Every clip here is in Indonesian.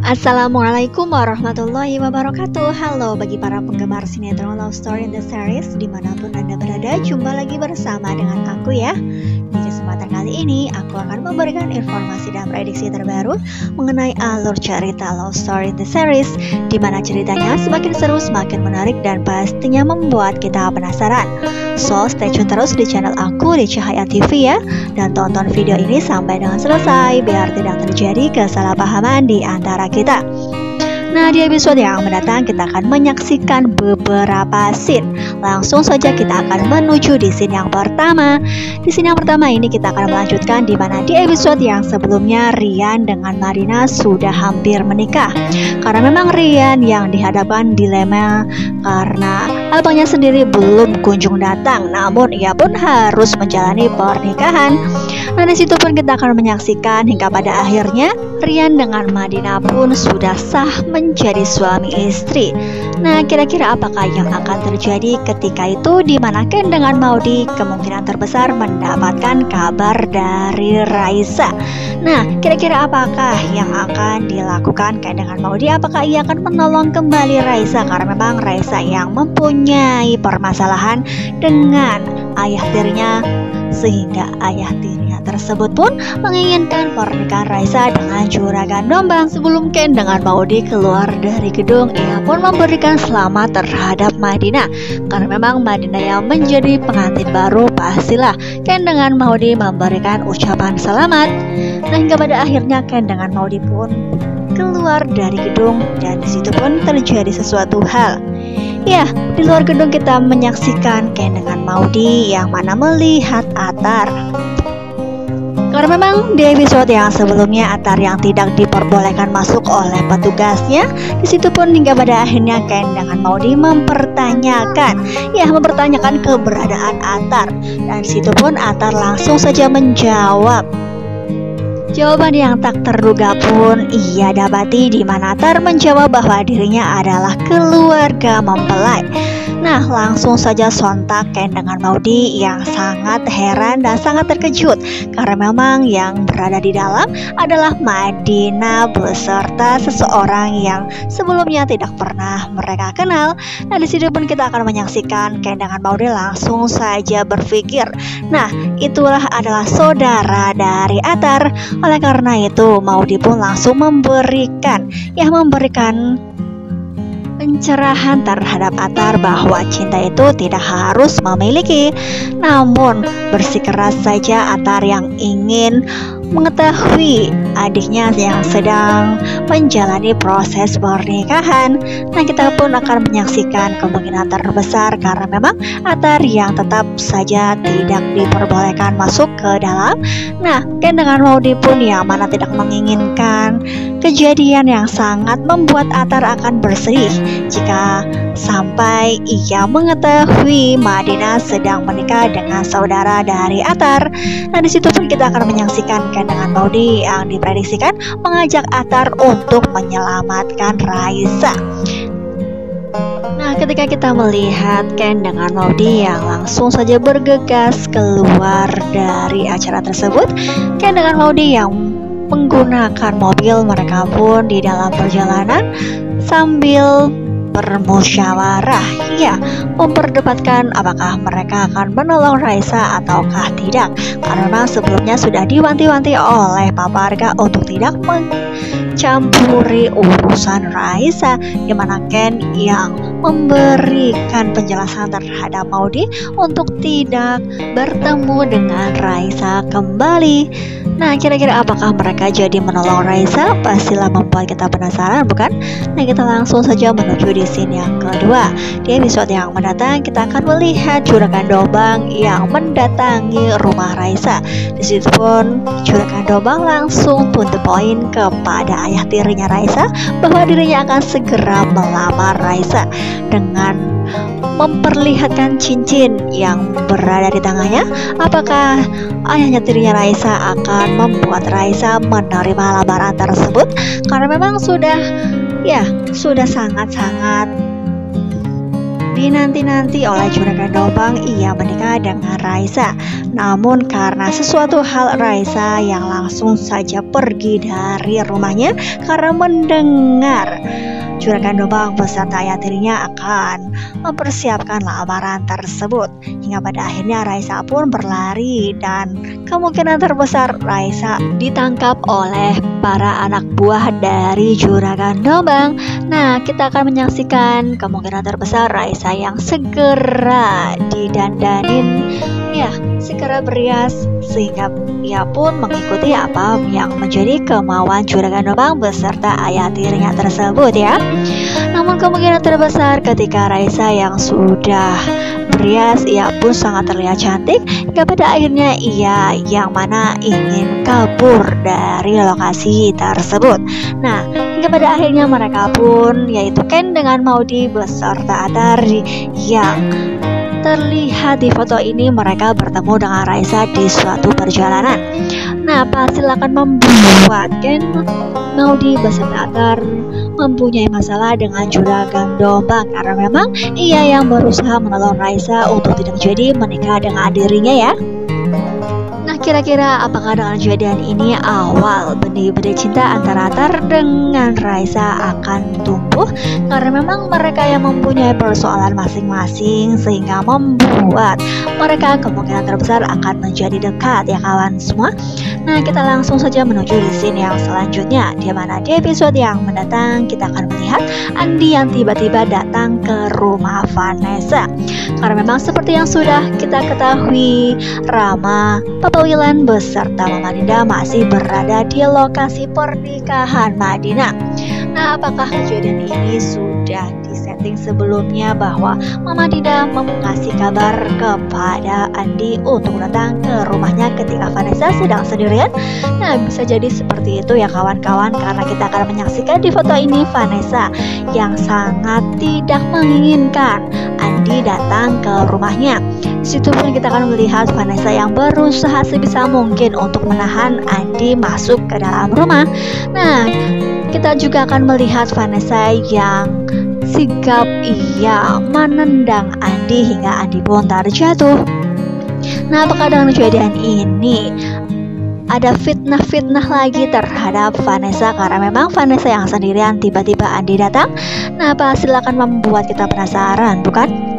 Assalamualaikum warahmatullahi wabarakatuh. Halo bagi para penggemar sinetron Love Story in the Series dimanapun Anda berada, jumpa lagi bersama dengan aku ya. Di kesempatan kali ini aku akan memberikan informasi dan prediksi terbaru mengenai alur cerita Love Story in the Series, di mana ceritanya semakin seru, semakin menarik, dan pastinya membuat kita penasaran. So stay tune terus di channel aku di Cahaya TV ya, dan tonton video ini sampai dengan selesai biar tidak terjadi kesalahpahaman di antara kita. Nah, di episode yang mendatang kita akan menyaksikan beberapa scene. Langsung saja kita akan menuju di scene yang pertama. Di scene yang pertama ini kita akan melanjutkan di mana di episode yang sebelumnya Rian dengan Madinah sudah hampir menikah. Karena memang Rian yang dihadapkan dilema karena abangnya sendiri belum kunjung datang, namun ia pun harus menjalani pernikahan. Nah, di situ pun kita akan menyaksikan hingga pada akhirnya Rian dengan Madinah pun sudah sah menjadi suami istri. Nah, kira-kira apakah yang akan terjadi ketika itu, di mana Ken dengan Maudy kemungkinan terbesar mendapatkan kabar dari Raisa. Nah, kira-kira apakah yang akan dilakukan Ken dengan Maudy? Apakah ia akan menolong kembali Raisa? Karena memang Raisa yang mempunyai permasalahan dengan ayah tirinya, sehingga ayah tirinya tersebut pun menginginkan pernikahan Raisa dengan juragan Dombang. Sebelum Ken dengan Maudy keluar dari gedung, ia pun memberikan selamat terhadap Madinah. Karena memang Madinah yang menjadi pengantin baru, pastilah Ken dengan Maudy memberikan ucapan selamat. Nah, hingga pada akhirnya Ken dengan Maudy pun keluar dari gedung, dan disitu pun terjadi sesuatu hal. Ya, di luar gedung kita menyaksikan Ken dengan Maudy yang mana melihat Atar. Karena memang di episode yang sebelumnya Atar yang tidak diperbolehkan masuk oleh petugasnya, di situ pun hingga pada akhirnya Ken dengan Maudy mempertanyakan keberadaan Atar, dan di situ pun Atar langsung saja menjawab. Jawaban yang tak terduga pun ia dapati, di mana Atar menjawab bahwa dirinya adalah keluarga mempelai. Nah, langsung saja sontak Ken dengan Maudy yang sangat heran dan sangat terkejut karena memang yang berada di dalam adalah Madinah beserta seseorang yang sebelumnya tidak pernah mereka kenal. Nah, di situ pun kita akan menyaksikan Ken dengan Maudy langsung saja berpikir, nah, itulah adalah saudara dari Atar. Oleh karena itu Maudy pun langsung memberikan pencerahan terhadap Atar bahwa cinta itu tidak harus memiliki, namun bersikeras saja Atar yang ingin mengetahui adiknya yang sedang menjalani proses pernikahan. Nah, kita pun akan menyaksikan kemungkinan terbesar karena memang Atar yang tetap saja tidak diperbolehkan masuk ke dalam. Nah, Ken dengan Maudy pun yang mana tidak menginginkan kejadian yang sangat membuat Atar akan bersedih jika sampai ia mengetahui Madinah sedang menikah dengan saudara dari Atar. Nah, di situ pun kita akan menyaksikan Ken dengan Maudy yang diprediksikan mengajak Atar untuk menyelamatkan Raisa. Nah, ketika kita melihat Ken dengan Maudy yang langsung saja bergegas keluar dari acara tersebut, Ken dengan Maudy yang menggunakan mobil, mereka pun di dalam perjalanan sambil bermusyawarah, ya, memperdebatkan apakah mereka akan menolong Raisa ataukah tidak. Karena memang sebelumnya sudah diwanti-wanti oleh Paparga untuk tidak mencampuri urusan Raisa, di mana Ken yang memberikan penjelasan terhadap Maudy untuk tidak bertemu dengan Raisa kembali. Nah, kira-kira apakah mereka jadi menolong Raisa? Pastilah membuat kita penasaran, bukan? Nah, kita langsung saja menuju di scene yang kedua. Di episode yang mendatang kita akan melihat juragan Dombang yang mendatangi rumah Raisa. Di situ pun juragan Dombang langsung to the point kepada ayah tirinya Raisa bahwa dirinya akan segera melamar Raisa dengan memperlihatkan cincin yang berada di tangannya. Apakah ayahnya tirinya Raisa akan membuat Raisa menerima lamaran tersebut? Karena memang sudah sangat-sangat Dinanti-nanti oleh Juragan Dobang, ia menikah dengan Raisa. Namun karena sesuatu hal, Raisa yang langsung saja pergi dari rumahnya karena mendengar Juragan Dobang beserta ayah tirinya akan mempersiapkan lamaran tersebut. Hingga pada akhirnya Raisa pun berlari dan kemungkinan terbesar Raisa ditangkap oleh para anak buah dari Juragan Dobang. Nah, kita akan menyaksikan kemungkinan terbesar Raisa yang segera didandanin, segera berias, sehingga ia pun mengikuti apa yang menjadi kemauan Juragan Dobang beserta ayah tirinya tersebut ya. Namun kemungkinan terbesar ketika Raisa yang sudah berias, ia pun sangat terlihat cantik, hingga pada akhirnya ia yang mana ingin kabur dari lokasi tersebut. Nah, hingga pada akhirnya mereka pun, yaitu Ken dengan Maudy beserta Atar yang terlihat di foto ini, mereka bertemu dengan Raisa di suatu perjalanan. Nah, pasti akan membuat Ken, Maudy beserta Atar mempunyai masalah dengan Juragan Dobang karena memang ia yang berusaha menolong Raisa untuk tidak jadi menikah dengan dirinya ya. Nah, kira-kira apakah dengan kejadian ini awal benih-benih cinta antara Atar dengan Raisa akan tumbuh? Karena memang mereka yang mempunyai persoalan masing-masing sehingga membuat mereka kemungkinan terbesar akan menjadi dekat ya kawan semua. Nah, kita langsung saja menuju di scene yang selanjutnya, di mana di episode yang mendatang kita akan melihat Andi yang tiba-tiba datang ke rumah Vanessa. Karena memang seperti yang sudah kita ketahui, Rama, Papa Wilan beserta Mama Dinda masih berada di lokasi pernikahan Madinah. Nah, apakah kejadian ini sudah disetting sebelumnya bahwa Mama Dinda mengasih kabar kepada Andi untuk datang ke rumahnya ketika Vanessa sedang sendirian? Nah, bisa jadi seperti itu ya kawan-kawan, karena kita akan menyaksikan di foto ini Vanessa yang sangat tidak menginginkan Andi datang ke rumahnya. Situ pun kita akan melihat Vanessa yang berusaha sebisa mungkin untuk menahan Andi masuk ke dalam rumah. Nah, kita juga akan melihat Vanessa yang sigap ia menendang Andi hingga Andi pun terjatuh. Nah, apakah dengan kejadian ini ada fitnah-fitnah lagi terhadap Vanessa karena memang Vanessa yang sendirian tiba-tiba Andi datang? Nah, pasti akan membuat kita penasaran, bukan?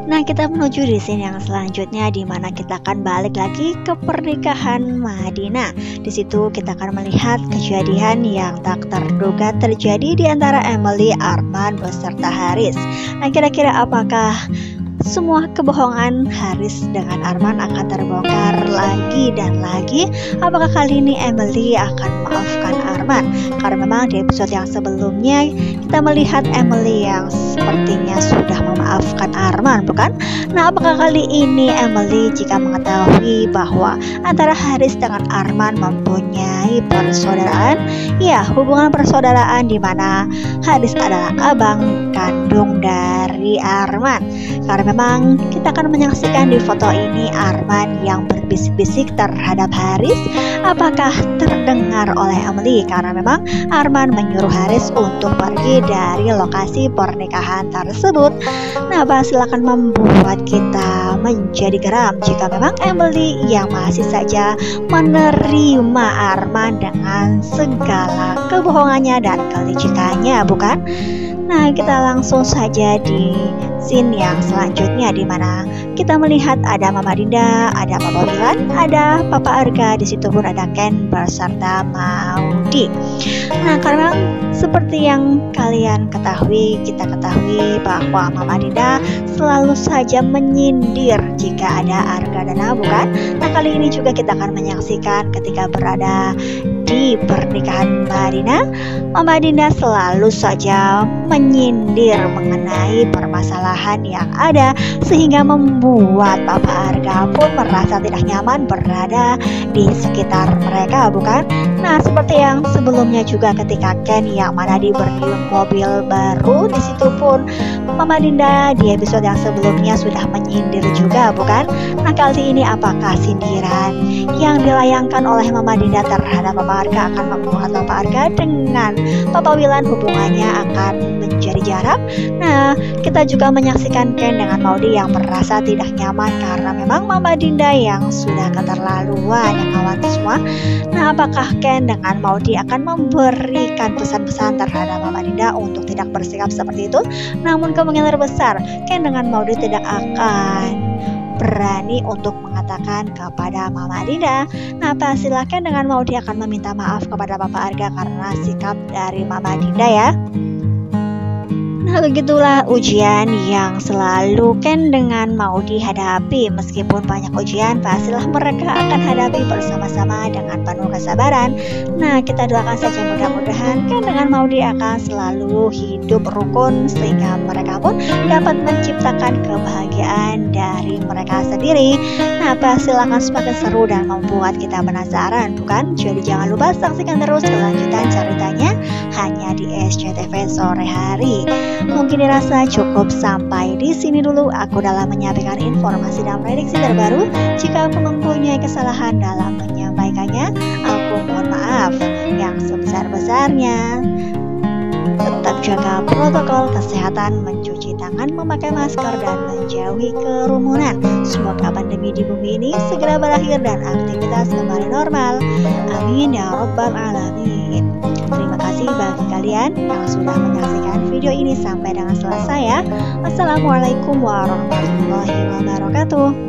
Nah, kita menuju di scene yang selanjutnya, di mana kita akan balik lagi ke pernikahan Madinah. Di situ kita akan melihat kejadian yang tak terduga terjadi di antara Emily, Arman beserta Haris. Nah, kira-kira apakah semua kebohongan Haris dengan Arman akan terbongkar lagi dan lagi? Apakah kali ini Emily akan memaafkan Arman? Karena memang di episode yang sebelumnya kita melihat Emily yang sepertinya sudah memaafkan Arman, bukan? Nah, apakah kali ini Emily jika mengetahui bahwa antara Haris dengan Arman mempunyai persaudaraan? Ya, hubungan persaudaraan di mana Haris adalah abang kandung dari Arman. Karena memang kita akan menyaksikan di foto ini Arman yang berbisik-bisik terhadap Haris. Apakah terdengar oleh Emily? Karena memang Arman menyuruh Haris untuk pergi dari lokasi pernikahan tersebut. Nah, pasti akan membuat kita menjadi geram jika memang Emily yang masih saja menerima Arman dengan segala kebohongannya dan kelicikannya, bukan? Nah, kita langsung saja di scene yang selanjutnya, di mana kita melihat ada Mama Dinda, ada Papa Wilan, ada Papa Arga, di situ pun ada Ken beserta Maudy. Nah, karena seperti yang kalian ketahui, kita ketahui bahwa Mama Dinda selalu saja menyindir jika ada Arga dan bukan? Nah, kali ini juga kita akan menyaksikan ketika berada di pernikahan Madinah, Mama Dinda selalu saja menyindir mengenai permasalahan yang ada sehingga membuat Papa Arga pun merasa tidak nyaman berada di sekitar mereka, bukan? Nah, seperti yang sebelumnya juga ketika Ken yang mana diberi mobil baru, di situ pun Mama Dinda di episode yang sebelumnya sudah menyindir juga, bukan? Nah, kali ini apakah sindiran yang dilayangkan oleh Mama Dinda terhadap Papa Arga akan membuat Papa Arga dengan Papa Wilan hubungannya akan menjadi jarak. Nah, kita juga menyaksikan Ken dengan Maudy yang merasa tidak nyaman karena memang Mama Dinda yang sudah keterlaluan ya kawan semua. Nah, apakah Ken dengan Maudy akan memberikan pesan-pesan terhadap Mama Dinda untuk tidak bersikap seperti itu? Namun kemungkinan terbesar Ken dengan Maudy tidak akan berani untuk mengatakan kepada Mama Dinda. Nah, pastilah Ken dengan Maudy akan meminta maaf kepada Papa Arga karena sikap dari Mama Dinda ya. Nah, begitulah ujian yang selalu Ken dengan Maudy hadapi. Meskipun banyak ujian, pastilah mereka akan hadapi bersama-sama dengan penuh kesabaran. Nah, kita doakan saja mudah-mudahan Ken dengan Maudy akan selalu hidup rukun sehingga mereka pun dapat menciptakan kebahagiaan dari mereka sendiri. Nah, pastilah akan semakin seru dan membuat kita penasaran, bukan? Jadi jangan lupa saksikan terus kelanjutan ceritanya hanya di SCTV sore hari. Mungkin dirasa cukup sampai di sini dulu aku dalam menyampaikan informasi dan prediksi terbaru. Jika aku mempunyai kesalahan dalam menyampaikannya, aku mohon maaf yang sebesar-besarnya. Tetap jaga protokol kesehatan, mencuci tangan, memakai masker, dan menjauhi kerumunan. Semoga pandemi di bumi ini segera berakhir dan aktivitas kembali normal. Amin ya Rabbal Alamin. Terima kasih bagi kalian yang sudah menyaksikan video ini sampai dengan selesai ya. Wassalamualaikum warahmatullahi wabarakatuh.